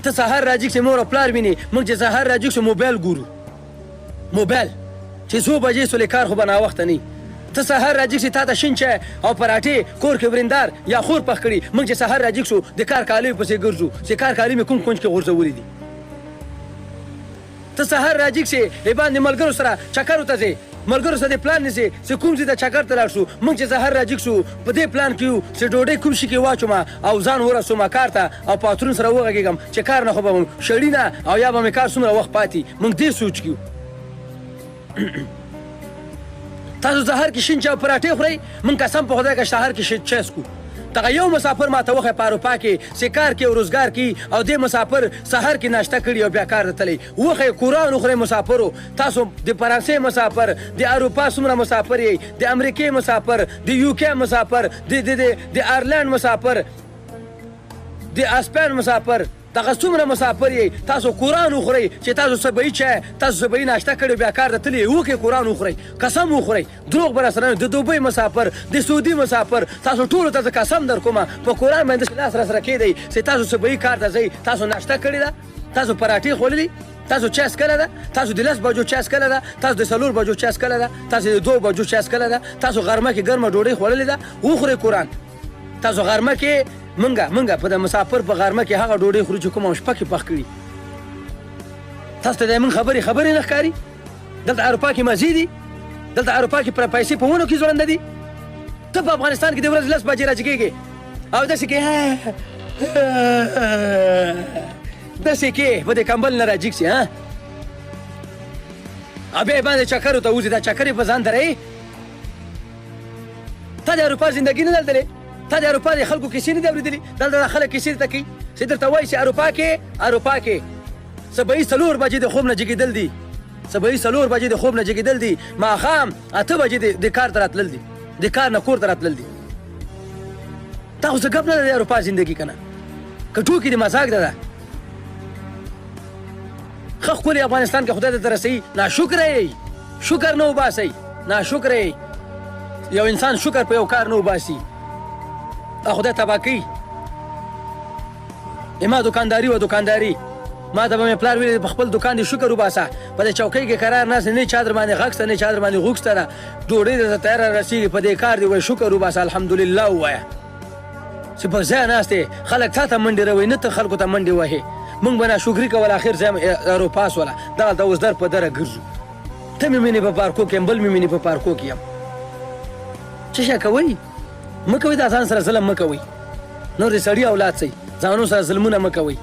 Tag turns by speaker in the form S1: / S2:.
S1: ته سهار راځي چې مور او پلار ویني موږ چې سهار راځي چې موبایل ګورو موبایل چې څو بجې سولې کار خو به ناوخته نه ته سهار راځي چې تا ته شین چای او پراټې کور کې وریندار یا خور پخ کړي موږ چې سهار راځي شو د کار کالیو پسې ګرځو چې کار کالي مې کوم کونج کې غورځولي دي ته سهار راځي چې باندې ملګرو سره چکر وته ځې ملګرو سره د پلان نیسې چې کوم ځای ته چکر ته لاړ شو موږ چې سهار راځي شو په دې پلان کې یو چې ډوډۍ کوم شي کې واچوم او ځان ورسوم کار ته او پاترون سره وغږېږم چې کار نه خو به شړي نه او یا به مې کار څومره وخت پاتې موږ دې سوچ کیو تاسو سهار کې شین چای او پراټې خورئ موږ قسم په خدای که سهار کې شین چای څکو دغه یو مسافر ماته وښی په اروپا کې چې کار کې او روزګار کې او دې مسافر سهار کې ناشته کړي او بیا کار ته تللی وښی قرآن وخورئ مسافرو تاسو د فرانسې مسافر د اروپا څومره مسافر یئ د امریکې مسافر د یوکې مسافر د آیرلینډ مسافر د اسپین مسافر دغه څومره مسافر یئ تاسو قرآن وخورئ چې تاسو سبعي چای تاسو سبعي ناشته کړې بیا کار ته تللی وښی قرآن وخورئ قسم وخورئ دروغ به راسره د دوبۍ مسافر د سعودي مسافر تاسو ټولو ته زه قسم در کومه په قرآن باندې داسې لاس راسره کېدی چې تاسو سبعي کار ته ځئ تاسو ناشته کړې ده تاسو پراټې خوړلي تاسو چای څکلی ده تاسو د 10 بجو چای څکلی ده تاسو د 4 بجو چای څکلی ده تاسو د 2 بجو چای څکلی ده تاسو غرمه کې ګرمه ډوډۍ خوړلې ده وخورئ قرآن تاسو غرمه کې منګه په د مسافر په غرمه کې هغه ډوډۍ خوري چې کومه شپه کې پخ کړي تاسو ته د من خبرې نه ښکاري دلته اروپا کې مزې دي دلته اروپا کې پیسې په ونو کې ځوړنده دي ته په افغانستان کې د ورځې 10 بجې راځي کېږي او داسې کې داسې کې په دې کمبل نه راځي چې بیا باندې چکرو ته وځي دا چکر یې په ځان درئ تا د اروپا زندګي نه دلتلې تا د اروپا د خلکو کیسې نه دي اورېدلې دلته خلک کیسې درته کوي چې درته وایي چې اروپا کې سبعي 4 بجې د خوب نه جګېدل دي سبعي 4 بجې د خوب نه جګېدل دي ماښام 8 بجې د کار ته راتلل دي د کار نه کور ته راتلل دي تا خو څه ګپ نه ده د اروپا زندګي که نه که ټوکې د مزاق ده ښه ښکلي افغانستان کې خدای درته رسوي ناشکره یې شکر نه وباسئ ناشکره یې یو انسان شکر په یو کار نه وباسي خدای تباه کوي ما دوکانداري ما ته به مې پلار ویلي په خپل دوکان دې شکر وباسه په دې چوکۍ کې قرار ناست نه چا در باندې غږ شته نه چا در باندې غوږ شته ده ډوډۍ درته تیاره رسېږي په دې کار دې وایي شکر وباسه الحمدلله ووایه چې په ځای ناست یې خلک تا ته منډې روي نه ته خلکو ته منډې وهې موږ به ناشکري کول اخر ځای اروپا سوله دغلته اوس در په دره ګرځو ته مې وینې په پارکو کې یم بل مې وینې په پارکو کې یم څه شی کوئ مه کوئ د ځان سره ظلم مه کوئ نور د سړي اولاد سئ ځانو سره ظلمونه مه کوئ